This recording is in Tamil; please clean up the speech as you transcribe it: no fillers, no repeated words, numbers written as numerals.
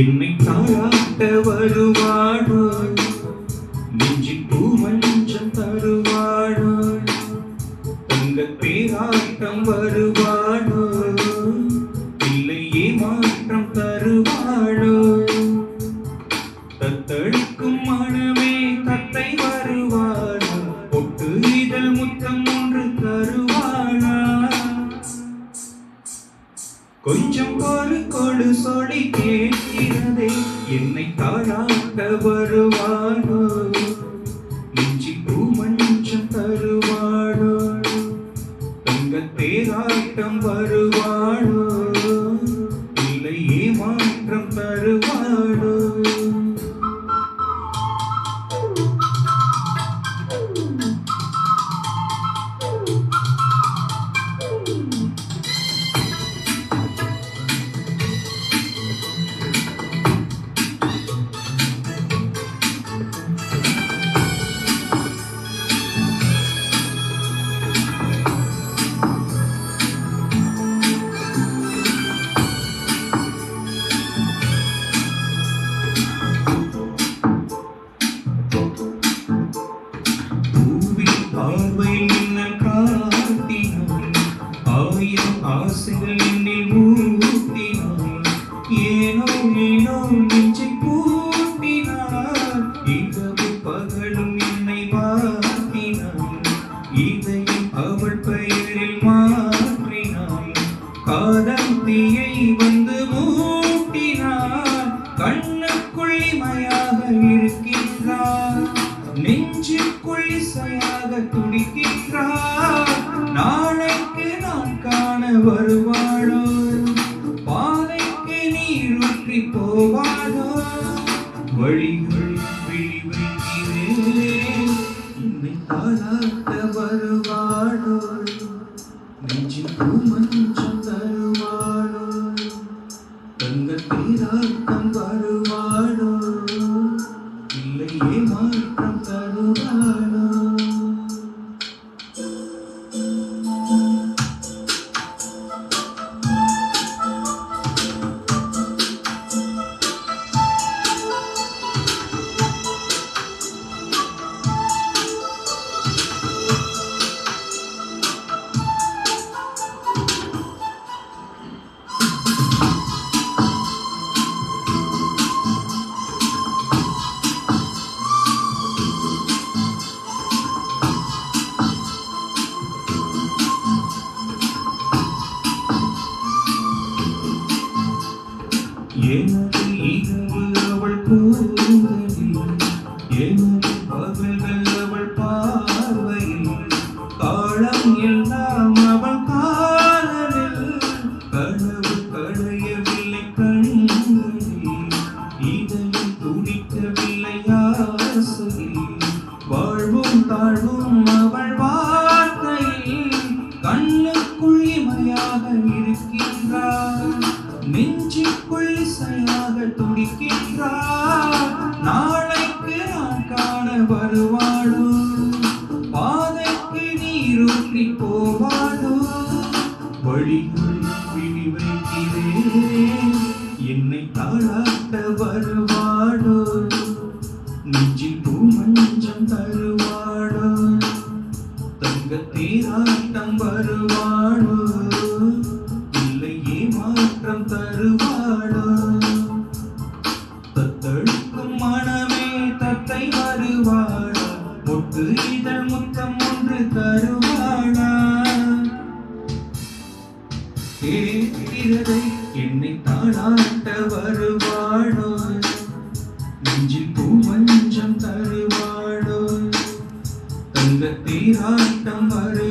என்னை தாளாட்ட வருவாளோ, நெஞ்சில் பூமஞ்சம் தருவாளோ, தங்க பேராட்டம் வருவாளோ, இல்லை ஏமாற்றம் தருவாளோ, தத்தளிக்கும் மனமே தத்தை வருவாளோ, பொட்டு இதழ் முத்தம் ஒன்று தருவாளா, கொஞ்சம் கொடு சொல்லி கேட்கிறதே, என்னை தாளாட்ட வருவாளோ, நெஞ்சில் பூமஞ்சம் தருவாளோ, தங்க தேராட்டம் வருவாளோ, இல்லை ஏமாற்றம் தருவாளோ. பார்வையில் இன்னும் காட்டினாய், ஆயிரம் ஆசைகள் என்னில் ஊட்டினாய், ஏனோ ஏனோ நெஞ்சை பூட்டினாய், இரவு பகலும் என்னை வாட்டினாய், இதையும் அவள் பெயரில் மாற்றினாய், காதல் தீயை வந்து மூட்டினாய், கண்ணுக்குள் இமையாக இருக்கின்றாய், நெஞ்சுக்குள் இசையாக துடிக்கின்றார், நாளைக்கு நான் காண வருவாளோ, பாதைக்கு நீரூற்றி போவாளோ, வழிகள் விழிவைக்கிறேன், என்னை தாளாட்ட வருவாளோ, நெஞ்சில் பூமஞ்சம் தருவாளோ, தங்க தீராட்டம் வருவாளோ, இல்லை ஏமாற்றம் தருவாளோ. எனது இரவு அவள் கூந்தலில், எனது பகல்கள் அவள் பார்வையில், காலம் எல்லாம் அவள் காதலில், கனவு களையவில்லை கண்களில், இதயம் துடிக்கவில்லை ஆசையில், வாழ்வும் தாழ்வும் அவள் வார்த்தையில், கண்ணுக்குள் இமையாக இருக்கின்றார், நெஞ்சுக்குள் இசையாக துடிக்கின்றார், நாளைக்கு நான் காண வருவாளோ, பாதைக்கு நீரூற்றி போவாளோ, வழிகள் விழிவைக்கிறேன், என்னை தாளாட்ட வருவாளோ, நெஞ்சில் பூமஞ்சம் தருவாளோ, தங்க தேராட்டம் வருவாளோ, இல்லை ஏமாற்றம் தருவாளோ, தத்தளிக்கும் மனமே தத்தை வருவாளோ, பொட்டு இதழ் முத்தம் ஒன்று தருவாளா, கேட்கிறதை என்னை தாளாட்ட வருவாளோ, நெஞ்சில் பூமஞ்சம் தருவாளோ, தங்க தீராட்டம் வரு